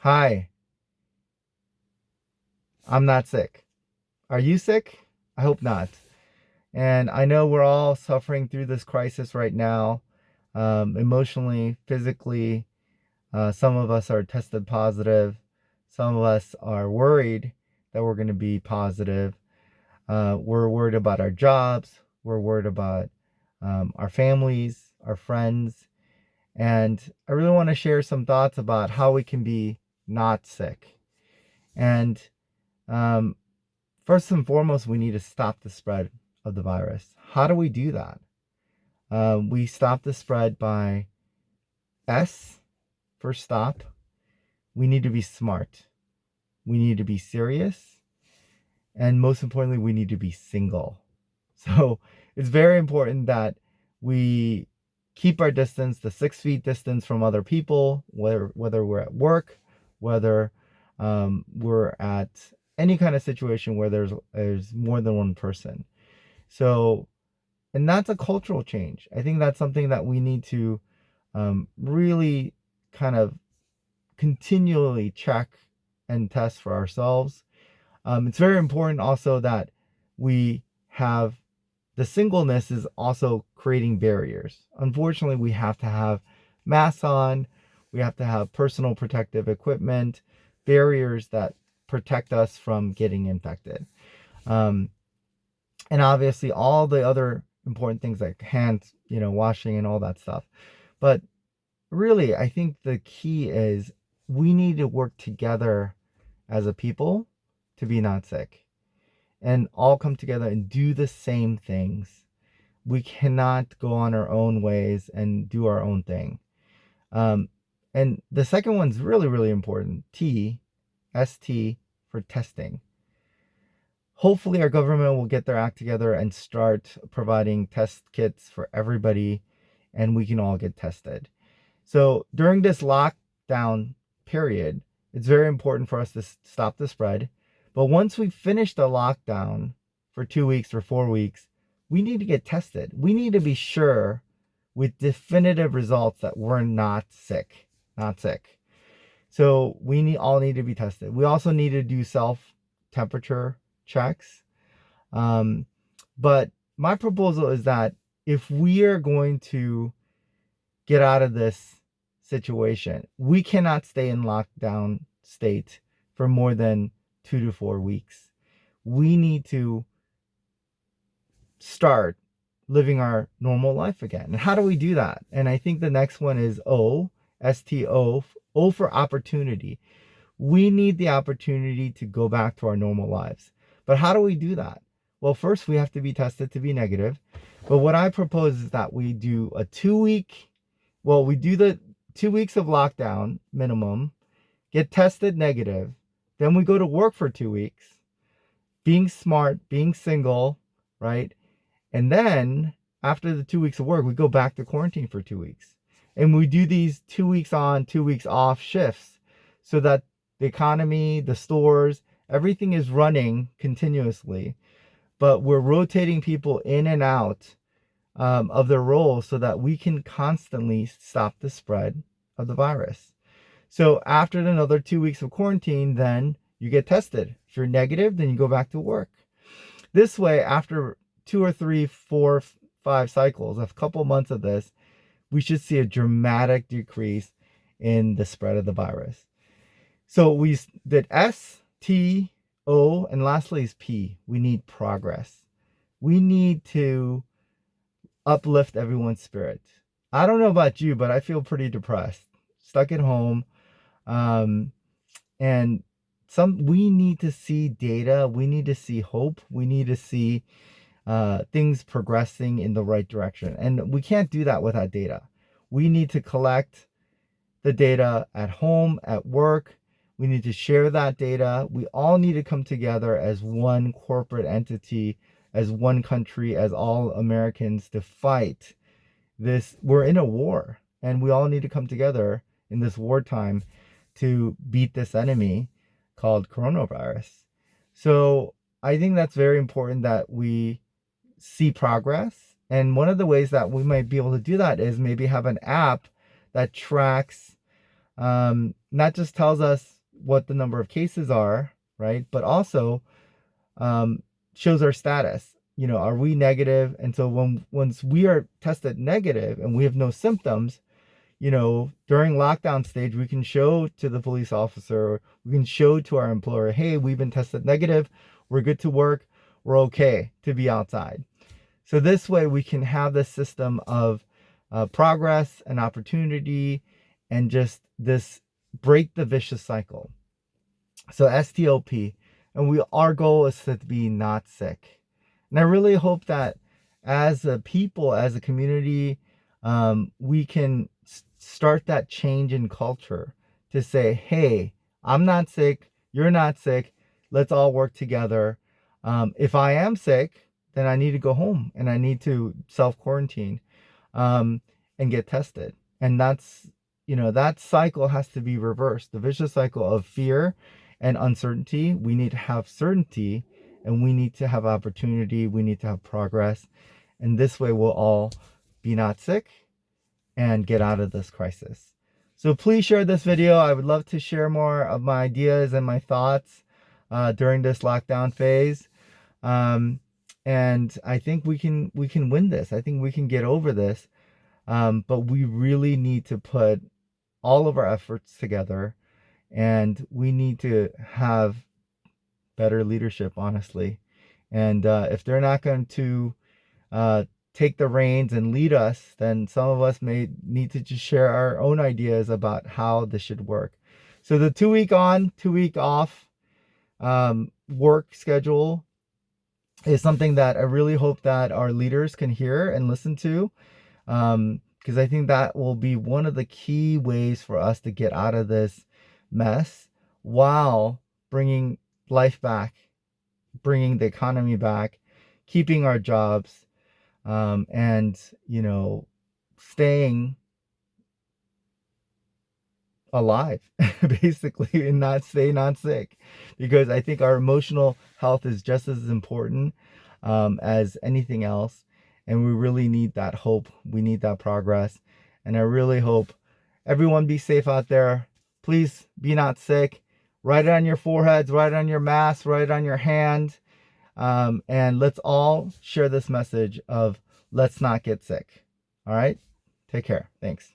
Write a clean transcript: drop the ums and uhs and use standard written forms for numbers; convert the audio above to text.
Hi, I'm not sick. Are you sick? I hope not. And I know we're all suffering through this crisis right now, emotionally, physically. Some of us are tested positive. Some of us are worried that we're going to be positive. We're worried about our jobs. We're worried about our families, our friends. And I really want to share some thoughts about how we can be not sick. And um, First and foremost, we need to stop the spread of the virus. How do we do that? We stop the spread by S for stop. We need to be smart. We need to be serious. And most importantly, we need to be single. So it's very important that we keep our distance, the 6 feet distance from other people, whether we're at work, whether we're at any kind of situation where there's more than one person. So, and that's a cultural change. I think that's something that we need to really kind of continually check and test for ourselves. It's very important also that we have the singleness is also creating barriers. Unfortunately, we have to have masks on, we have to have personal protective equipment, barriers that protect us from getting infected. Um, and obviously all the other important things like hands, washing and all that stuff. But really, I think the key is we need to work together as a people to be not sick and all come together and do the same things. We cannot go on our own ways and do our own thing. Um, and the second one's really, really important. ST for testing. Hopefully our government will get their act together and start providing test kits for everybody and we can all get tested. So during this lockdown period, it's very important for us to stop the spread. But once we finish the lockdown for 2 weeks or 4 weeks, we need to get tested. We need to be sure with definitive results that we're not sick, not sick. So all need to be tested. We also need to do self temperature checks. Um, but my proposal is that if we are going to get out of this situation, we cannot stay in lockdown state for more than 2 to 4 weeks. We need to start living our normal life again. And how do we do that? And I think the next one is S.T.O.P, O for opportunity. We need the opportunity to go back to our normal lives. But how do we do that? Well, first we have to be tested to be negative. But what I propose is that we do we do the 2 weeks of lockdown minimum, get tested negative, then we go to work for 2 weeks, being smart, being single, right? And then after the 2 weeks of work, we go back to quarantine for 2 weeks. And we do these 2 weeks on, 2 weeks off shifts so that the economy, the stores, everything is running continuously. But we're rotating people in and out of their roles so that we can constantly stop the spread of the virus. So after another 2 weeks of quarantine, then you get tested. If you're negative, then you go back to work. This way, after 2 or 3, 4, 5 cycles, a couple months of this, we should see a dramatic decrease in the spread of the virus. So we did S, T, O, and lastly is P. We need progress. We need to uplift everyone's spirit. I don't know about you, but I feel pretty depressed, stuck at home. And we need to see data. We need to see hope. We need to see things progressing in the right direction. And we can't do that without data. We need to collect the data at home, at work. We need to share that data. We all need to come together as one corporate entity, as one country, as all Americans to fight this. We're in a war and we all need to come together in this wartime to beat this enemy called coronavirus. So I think that's very important that we see progress. And one of the ways that we might be able to do that is maybe have an app that tracks, not just tells us what the number of cases are, right? But also shows our status. You know, are we negative? And so once we are tested negative and we have no symptoms, you know, during lockdown stage, we can show to the police officer, we can show to our employer, hey, we've been tested negative, we're good to work, we're okay to be outside. So this way we can have this system of progress and opportunity and just this break the vicious cycle. So S.T.O.P. And our goal is to be not sick. And I really hope that as a people, as a community, we can start that change in culture to say, hey, I'm not sick, you're not sick, let's all work together. If I am sick, then I need to go home and I need to self-quarantine and get tested. And that's, you know, that cycle has to be reversed. The vicious cycle of fear and uncertainty. We need to have certainty and we need to have opportunity. We need to have progress. And this way we'll all be not sick and get out of this crisis. So please share this video. I would love to share more of my ideas and my thoughts during this lockdown phase. And I think we can win this. I think we can get over this. But we really need to put all of our efforts together, and we need to have better leadership, honestly. And if they're not going to take the reins and lead us, then some of us may need to just share our own ideas about how this should work. So the 2 week on, 2 week off work schedule is something that I really hope that our leaders can hear and listen to. Because I think that will be one of the key ways for us to get out of this mess while bringing life back, bringing the economy back, keeping our jobs, and, you know, staying alive basically, and not sick, because I think our emotional health is just as important as anything else. And we really need that hope. We need that progress. And I really hope everyone be safe out there. Please be not sick. Write it on your foreheads, write it on your mask, write it on your hand. And let's all share this message of let's not get sick. All right? Take care. Thanks.